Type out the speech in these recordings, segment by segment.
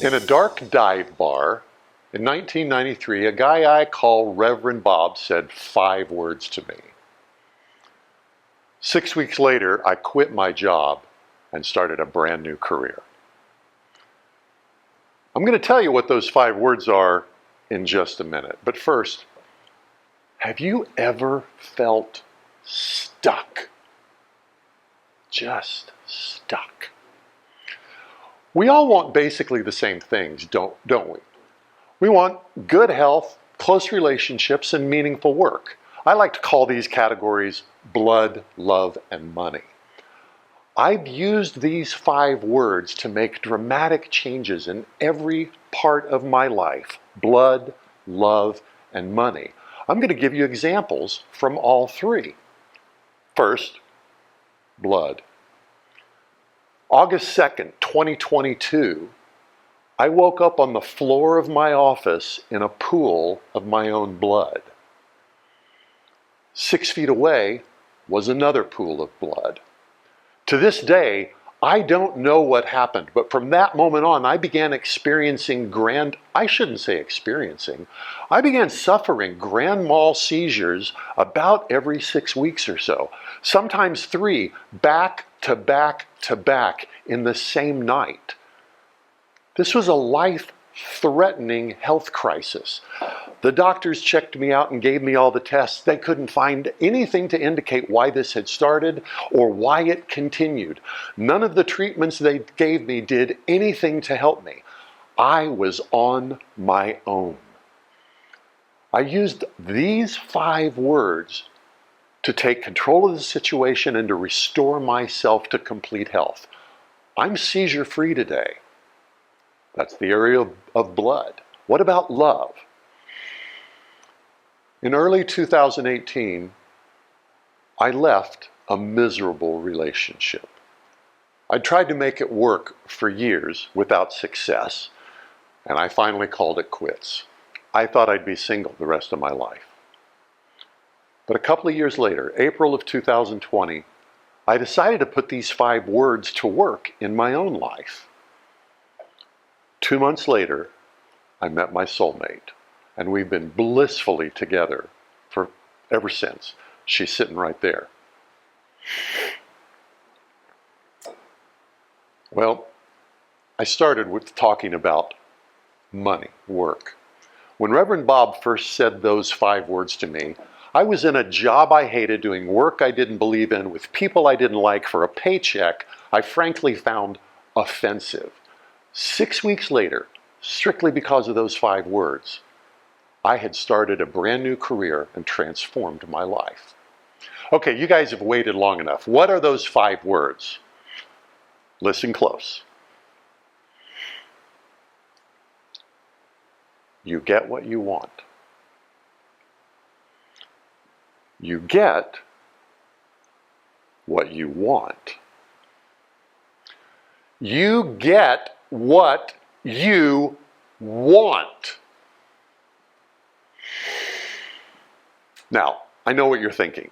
In a dark dive bar in 1993, a guy I call Reverend Bob said 5 words to me. 6 weeks later, I quit my job and started a brand new career. I'm going to tell you what those 5 words are in just a minute. But first, have you ever felt stuck? Just stuck. We all want basically the same things, don't we? We want good health, close relationships, and meaningful work. I like to call these categories blood, love, and money. I've used these 5 words to make dramatic changes in every part of my life: blood, love, and money. I'm going to give you examples from all 3. First, blood. August 2nd, 2022, I woke up on the floor of my office in a pool of my own blood. 6 feet away was another pool of blood. To this day, I don't know what happened, but from that moment on, I began experiencing I began suffering grand mal seizures about every 6 weeks or so, sometimes 3, back to back to back in the same night. This was a life-threatening health crisis. The doctors checked me out and gave me all the tests. They couldn't find anything to indicate why this had started or why it continued. None of the treatments they gave me did anything to help me. I was on my own. I used these 5 words to take control of the situation and to restore myself to complete health. I'm seizure-free today. That's the area of blood. What about love? In early 2018, I left a miserable relationship. I tried to make it work for years without success, and I finally called it quits. I thought I'd be single the rest of my life. But a couple of years later, April of 2020, I decided to put these 5 words to work in my own life. 2 months later, I met my soulmate, and we've been blissfully together ever since. She's sitting right there. Well, I started with talking about money, work. When Reverend Bob first said those 5 words to me, I was in a job I hated, doing work I didn't believe in, with people I didn't like, for a paycheck I frankly found offensive. 6 weeks later, strictly because of those 5 words, I had started a brand new career and transformed my life. Okay, you guys have waited long enough. What are those 5 words? Listen close. You get what you want. You get what you want. You get what you want. Now, I know what you're thinking.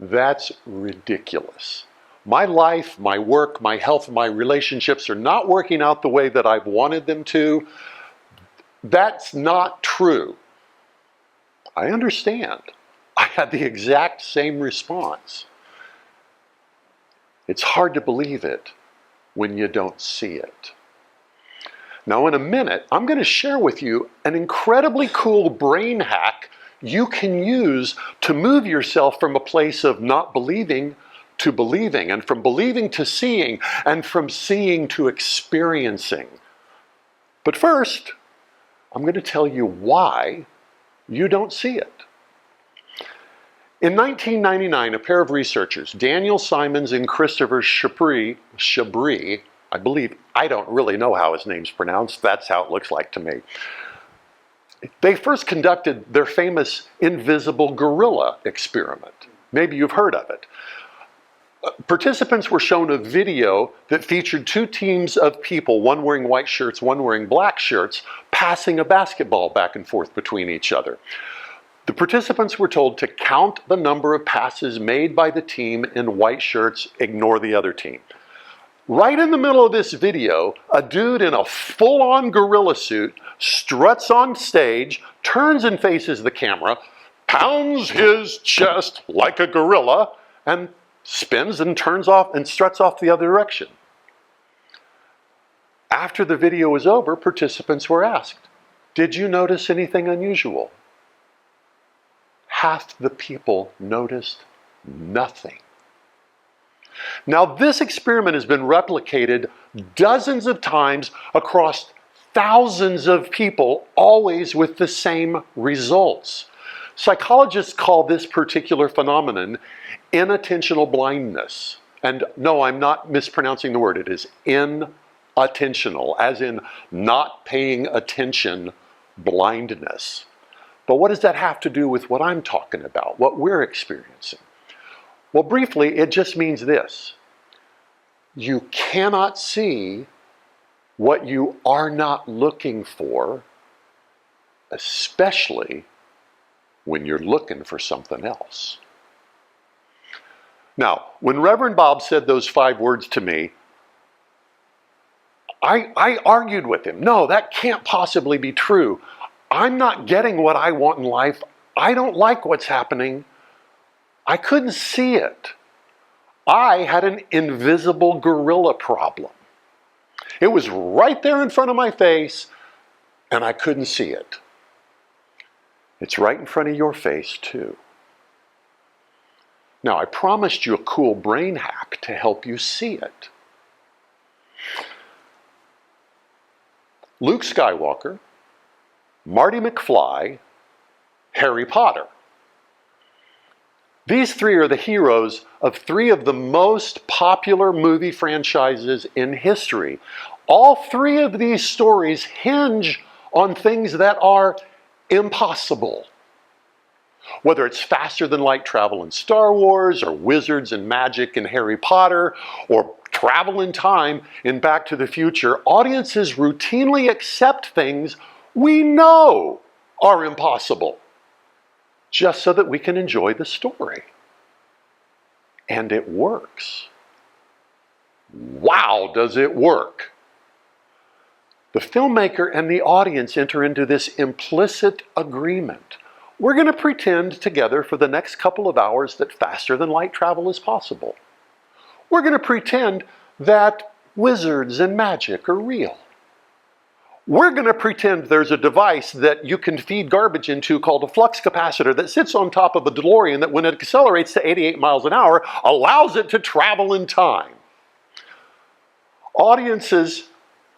That's ridiculous. My life, my work, my health, my relationships are not working out the way that I've wanted them to. That's not true. I understand. I had the exact same response. It's hard to believe it when you don't see it. Now, in a minute, I'm going to share with you an incredibly cool brain hack you can use to move yourself from a place of not believing to believing, and from believing to seeing, and from seeing to experiencing. But first, I'm going to tell you why you don't see it. In 1999, a pair of researchers, Daniel Simons and Christopher Chabris, I don't really know how his name's pronounced, that's how it looks like to me. They first conducted their famous invisible gorilla experiment. Maybe you've heard of it. Participants were shown a video that featured 2 teams of people, one wearing white shirts, one wearing black shirts, passing a basketball back and forth between each other. The participants were told to count the number of passes made by the team in white shirts, ignore the other team. Right in the middle of this video, a dude in a full-on gorilla suit struts on stage, turns and faces the camera, pounds his chest like a gorilla, and spins and turns off and struts off the other direction. After the video was over, participants were asked, "Did you notice anything unusual?" Half the people noticed nothing. Now, this experiment has been replicated dozens of times across thousands of people, always with the same results. Psychologists call this particular phenomenon inattentional blindness. And no, I'm not mispronouncing the word. It is inattentional, as in not paying attention blindness. But what does that have to do with what I'm talking about, what we're experiencing? Well, briefly, it just means this. You cannot see what you are not looking for, especially when you're looking for something else. Now, when Reverend Bob said those 5 words to me, I argued with him. No, that can't possibly be true. I'm not getting what I want in life. I don't like what's happening. I couldn't see it. I had an invisible gorilla problem. It was right there in front of my face, and I couldn't see it. It's right in front of your face, too. Now, I promised you a cool brain hack to help you see it. Luke Skywalker, Marty McFly, Harry Potter. These 3 are the heroes of 3 of the most popular movie franchises in history. All 3 of these stories hinge on things that are impossible. Whether it's faster than light travel in Star Wars, or wizards and magic in Harry Potter, or travel in time in Back to the Future, audiences routinely accept things we know are impossible, just so that we can enjoy the story. And it works. Wow, does it work? The filmmaker and the audience enter into this implicit agreement. We're going to pretend together for the next couple of hours that faster than light travel is possible. We're going to pretend that wizards and magic are real. We're going to pretend there's a device that you can feed garbage into called a flux capacitor that sits on top of a DeLorean that when it accelerates to 88 miles an hour, allows it to travel in time. Audiences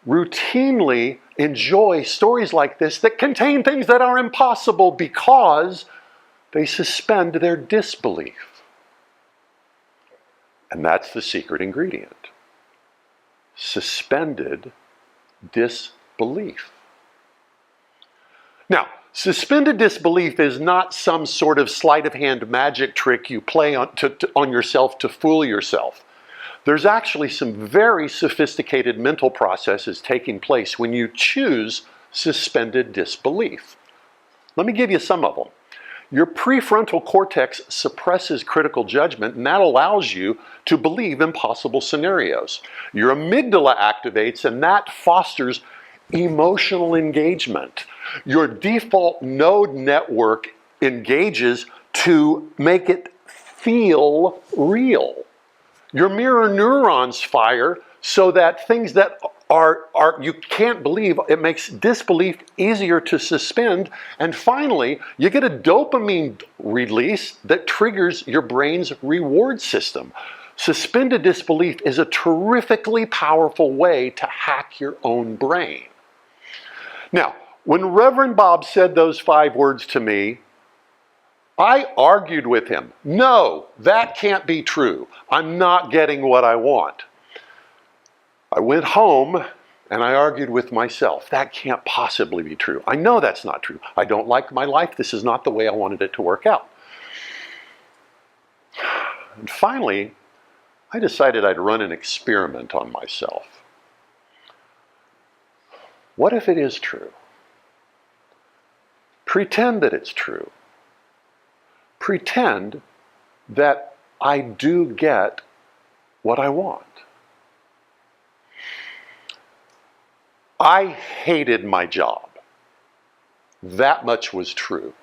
routinely enjoy stories like this that contain things that are impossible because they suspend their disbelief. And that's the secret ingredient. Suspended disbelief. Now, suspended disbelief is not some sort of sleight of hand magic trick you play on yourself to fool yourself. There's actually some very sophisticated mental processes taking place when you choose suspended disbelief. Let me give you some of them. Your prefrontal cortex suppresses critical judgment, and that allows you to believe impossible scenarios. Your amygdala activates, and that fosters emotional engagement. Your default node network engages to make it feel real. Your mirror neurons fire so that things that are you can't believe, it makes disbelief easier to suspend. And finally, you get a dopamine release that triggers your brain's reward system. Suspended disbelief is a terrifically powerful way to hack your own brain. Now, when Reverend Bob said those 5 words to me, I argued with him. No, that can't be true. I'm not getting what I want. I went home and I argued with myself. That can't possibly be true. I know that's not true. I don't like my life. This is not the way I wanted it to work out. And finally, I decided I'd run an experiment on myself. What if it is true? Pretend that it's true. Pretend that I do get what I want. I hated my job. That much was true.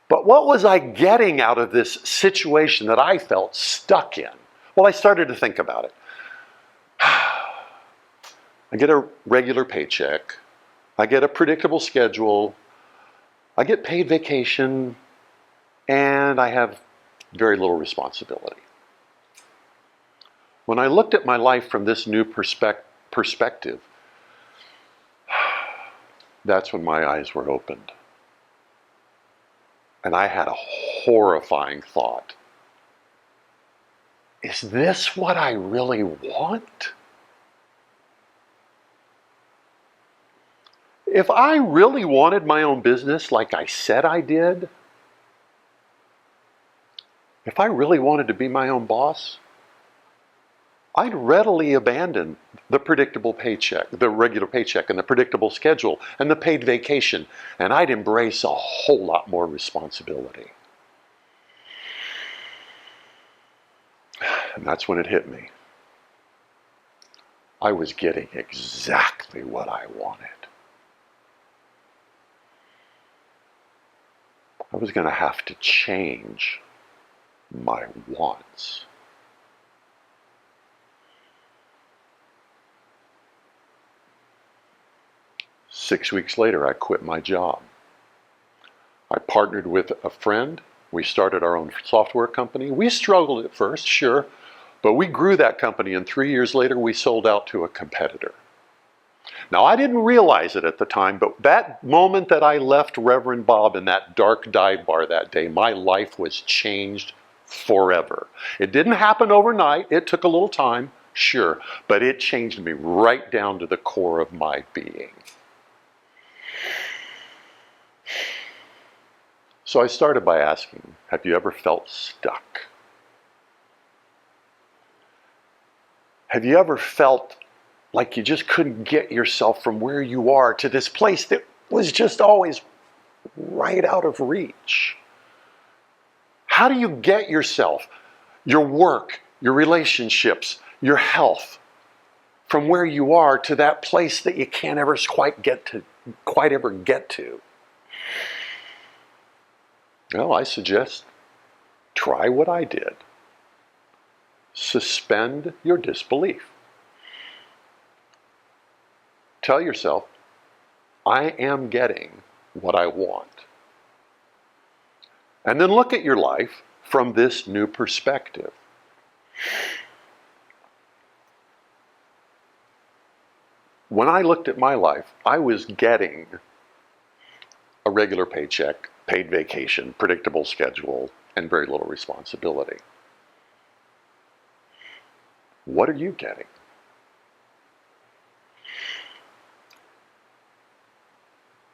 But what was I getting out of this situation that I felt stuck in? Well, I started to think about it. I get a regular paycheck. I get a predictable schedule. I get paid vacation. And I have very little responsibility. When I looked at my life from this new perspective, that's when my eyes were opened. And I had a horrifying thought. Is this what I really want? If I really wanted my own business like I said I did, if I really wanted to be my own boss, I'd readily abandon the predictable paycheck, the regular paycheck, and the predictable schedule, and the paid vacation, and I'd embrace a whole lot more responsibility. And that's when it hit me. I was getting exactly what I wanted. I was going to have to change my wants. Six weeks later, I quit my job. I partnered with a friend. We started our own software company. We struggled at first, sure, but we grew that company, and 3 years later, we sold out to a competitor. Now, I didn't realize it at the time, but that moment that I left Reverend Bob in that dark dive bar that day, my life was changed forever. It didn't happen overnight. It took a little time, sure, but it changed me right down to the core of my being. So I started by asking, have you ever felt stuck? Have you ever felt like you just couldn't get yourself from where you are to this place that was just always right out of reach? How do you get yourself, your work, your relationships, your health, from where you are to that place that you can't ever quite ever get to? Well, I suggest try what I did. Suspend your disbelief. Tell yourself, I am getting what I want. And then look at your life from this new perspective. When I looked at my life, I was getting a regular paycheck, paid vacation, predictable schedule, and very little responsibility. What are you getting?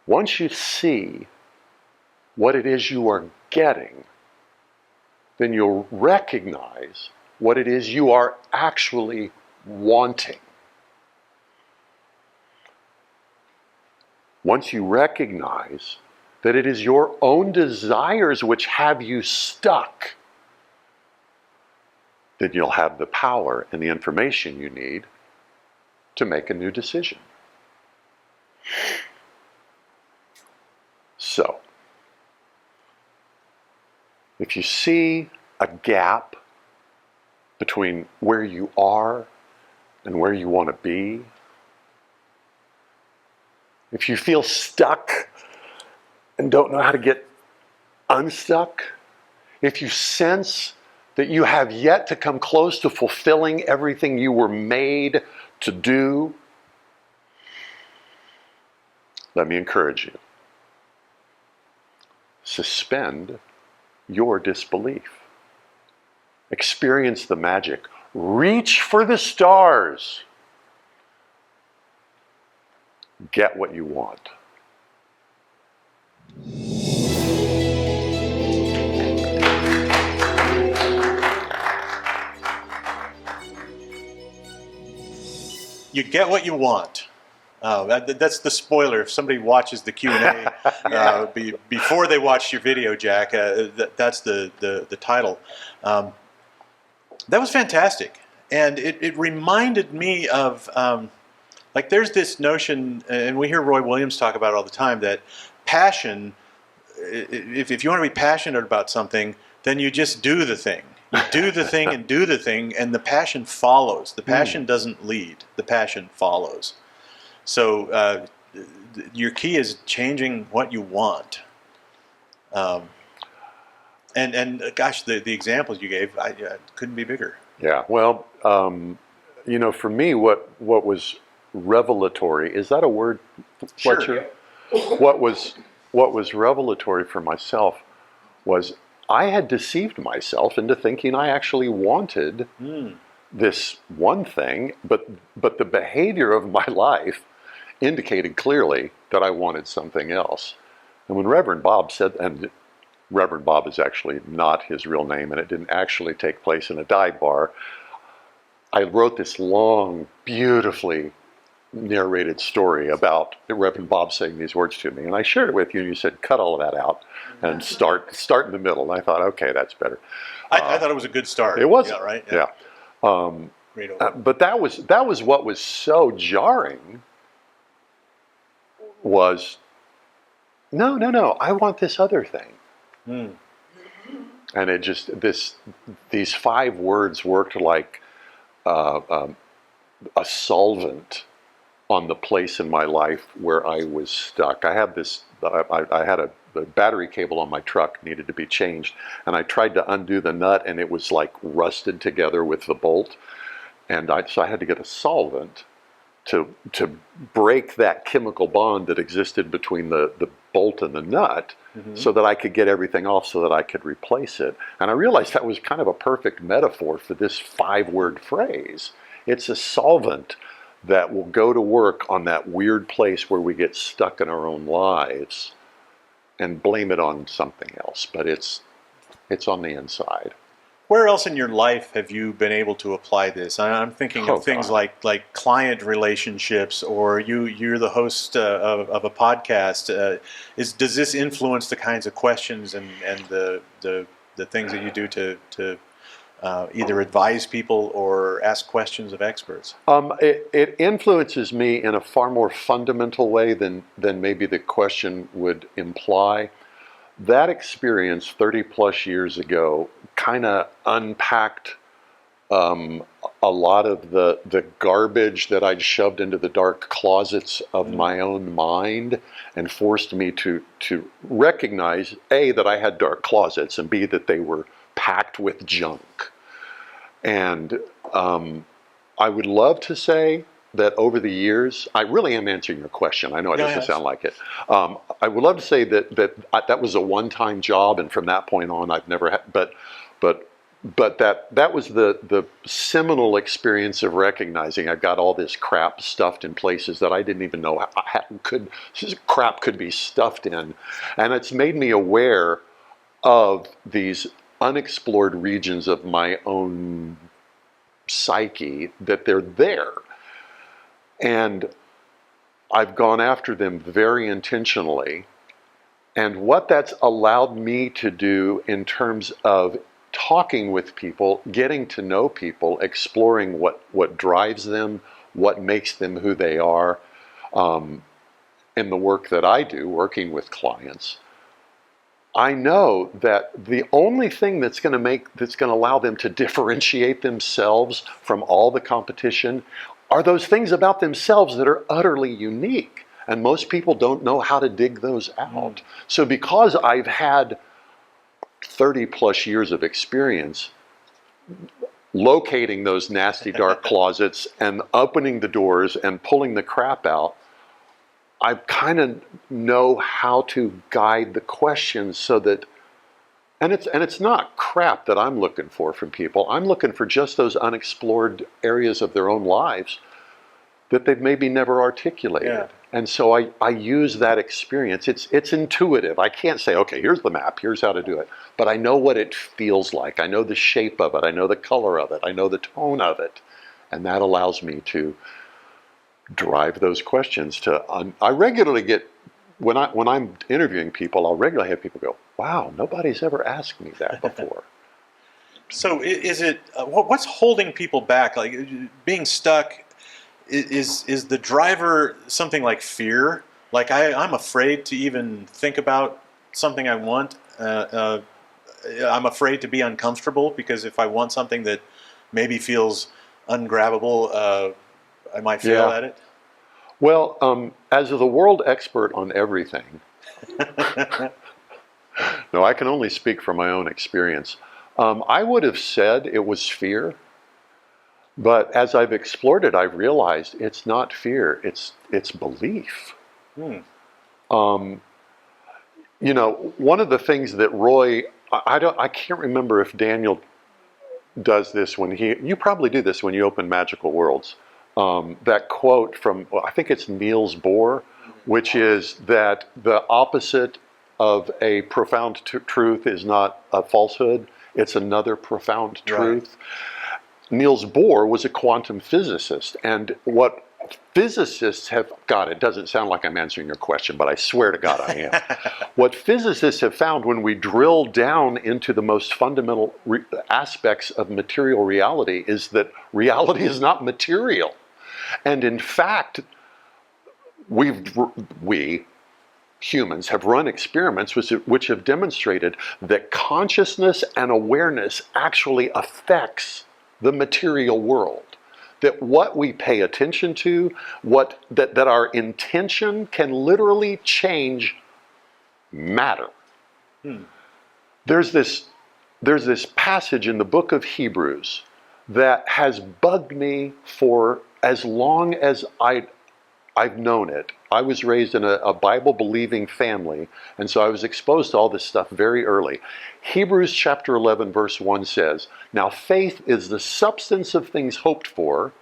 Once you see what it is you are getting, then you'll recognize what it is you are actually wanting. Once you recognize that it is your own desires which have you stuck, then you'll have the power and the information you need to make a new decision. So, if you see a gap between where you are and where you want to be, if you feel stuck and don't know how to get unstuck, if you sense that you have yet to come close to fulfilling everything you were made to do, let me encourage you. Suspend your disbelief. Experience the magic. Reach for the stars. Get what you want. You get what you want. That's the spoiler. If somebody watches the Q&A before they watch your video, Jack, that's the title. That was fantastic. And it reminded me of Like there's this notion, and we hear Roy Williams talk about it all the time, that passion, if you want to be passionate about something, then you just do the thing. You do the thing and do the thing, and the passion follows. The passion doesn't lead. The passion follows. So your key is changing what you want. And gosh, the examples you gave, I couldn't be bigger. Yeah. Well, for me, what was revelatory, is that a word, Fletcher? Sure. What was revelatory for myself was I had deceived myself into thinking I actually wanted this one thing, but the behavior of my life indicated clearly that I wanted something else. And when Reverend Bob said, and Reverend Bob is actually not his real name, and it didn't actually take place in a dive bar, I wrote this long, beautifully narrated story about Reverend Bob saying these words to me, and I shared it with you, and you said, cut all of that out and start in the middle. And I thought, okay, that's better. I thought it was a good start. It was, yeah, right? Yeah. Great But that was what was so jarring. Was no, I want this other thing. And it just these 5 words worked like a solvent on the place in my life where I was stuck. I had the battery cable on my truck needed to be changed, and I tried to undo the nut, and it was like rusted together with the bolt, and so I had to get a solvent to break that chemical bond that existed between the bolt and the nut, so that I could get everything off, so that I could replace it. And I realized that was kind of a perfect metaphor for this 5-word phrase. It's a solvent that will go to work on that weird place where we get stuck in our own lives and blame it on something else, but it's on the inside. Where else in your life have you been able to apply this? I'm thinking of things like client relationships, or you're the host of a podcast. Does this influence the kinds of questions and the things that you do to either advise people or ask questions of experts? It influences me in a far more fundamental way than maybe the question would imply. That experience 30 plus years ago kind of unpacked a lot of the garbage that I'd shoved into the dark closets of my own mind, and forced me to recognize, A, that I had dark closets, and B, that they were packed with junk. And I would love to say that over the years, I really am answering your question. I know it doesn't sound like it. I would love to say that was a one-time job, and from that point on, I've never had. But that was the seminal experience of recognizing I've got all this crap stuffed in places that I didn't even know crap could be stuffed in, and it's made me aware of these unexplored regions of my own psyche, that they're there. And I've gone after them very intentionally. And what that's allowed me to do in terms of talking with people, getting to know people, exploring what drives them, what makes them who they are, in the work that I do, working with clients, I know that the only thing that's going to allow them to differentiate themselves from all the competition are those things about themselves that are utterly unique. And most people don't know how to dig those out. So because I've had 30 plus years of experience locating those nasty dark closets and opening the doors and pulling the crap out, I kind of know how to guide the questions so that, and it's not crap that I'm looking for from people. I'm looking for just those unexplored areas of their own lives that they've maybe never articulated. Yeah. And so I use that experience. It's intuitive. I can't say, okay, here's the map, here's how to do it. But I know what it feels like. I know the shape of it. I know the color of it. I know the tone of it. And that allows me to drive those questions to. I regularly get, when I'm interviewing people, I'll regularly have people go, wow, nobody's ever asked me that before. So is it, what's holding people back? Like being stuck, is the driver something like fear? Like I'm afraid to even think about something I want. I'm afraid to be uncomfortable because if I want something that maybe feels ungrabbable, I might fail Yeah. at it. Well, as the world expert on everything, no, I can only speak from my own experience. I would have said it was fear, but as I've explored it, I've realized it's not fear; it's belief. Hmm. You know, one of the things that Roy, I can't remember if Daniel does this when you probably do this when you open Magical Worlds. That quote from, well, I think it's Niels Bohr, which is that the opposite of a profound truth is not a falsehood, it's another profound truth. Right. Niels Bohr was a quantum physicist, and what physicists have got, it doesn't sound like I'm answering your question, but I swear to God I am. What physicists have found when we drill down into the most fundamental aspects of material reality is that reality is not material. And in fact, we humans have run experiments which have demonstrated that consciousness and awareness actually affects the material world. That what we pay attention to, that our intention can literally change matter. There's this passage in the book of Hebrews that has bugged me for as long as I've known it. I was raised in a Bible-believing family, and so I was exposed to all this stuff very early. Hebrews chapter 11, verse 1 says, "Now faith is the substance of things hoped for,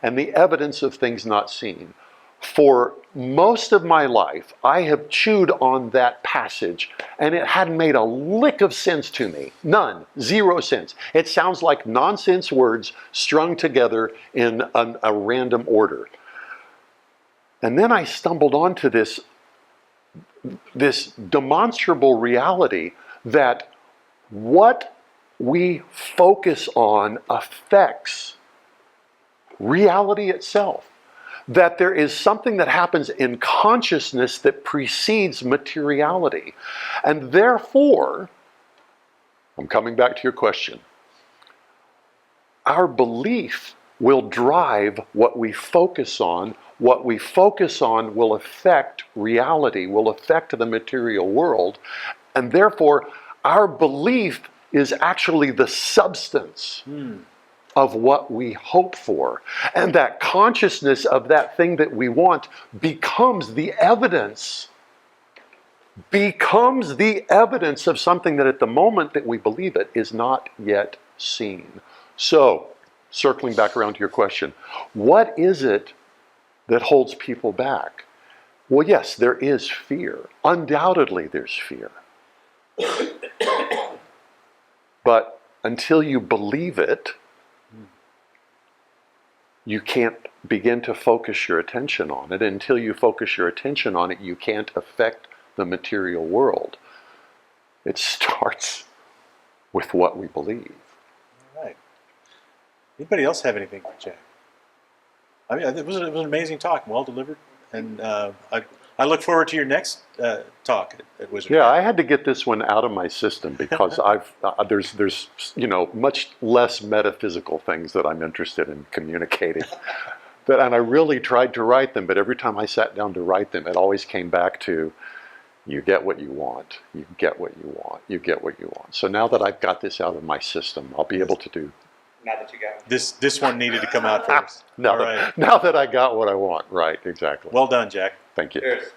and the evidence of things not seen." For most of my life, I have chewed on that passage, and it hadn't made a lick of sense to me. None. Zero sense. It sounds like nonsense words strung together in a random order. And then I stumbled onto this demonstrable reality that what we focus on affects reality itself. That there is something that happens in consciousness that precedes materiality. And therefore, I'm coming back to your question, our belief will drive what we focus on. What we focus on will affect reality, will affect the material world, and therefore our belief is actually the substance of what we hope for. And that consciousness of that thing that we want becomes the evidence of something that at the moment that we believe it is not yet seen. So, circling back around to your question, what is it that holds people back? Well, yes, there is fear. Undoubtedly, there's fear. But until you believe it, you can't begin to focus your attention on it. Until you focus your attention on it, you can't affect the material world. It starts with what we believe. All right. Anybody else have anything for Jack? I mean, it was an amazing talk, well delivered, and I look forward to your next talk at Wizard. Yeah, I had to get this one out of my system because there's much less metaphysical things that I'm interested in communicating. And I really tried to write them, but every time I sat down to write them, it always came back to, you get what you want, you get what you want, you get what you want. So now that I've got this out of my system, I'll be able to do. Now that you got it. This one needed to come out first. Now that I got what I want, right, exactly. Well done, Jack. Thank you. Cheers.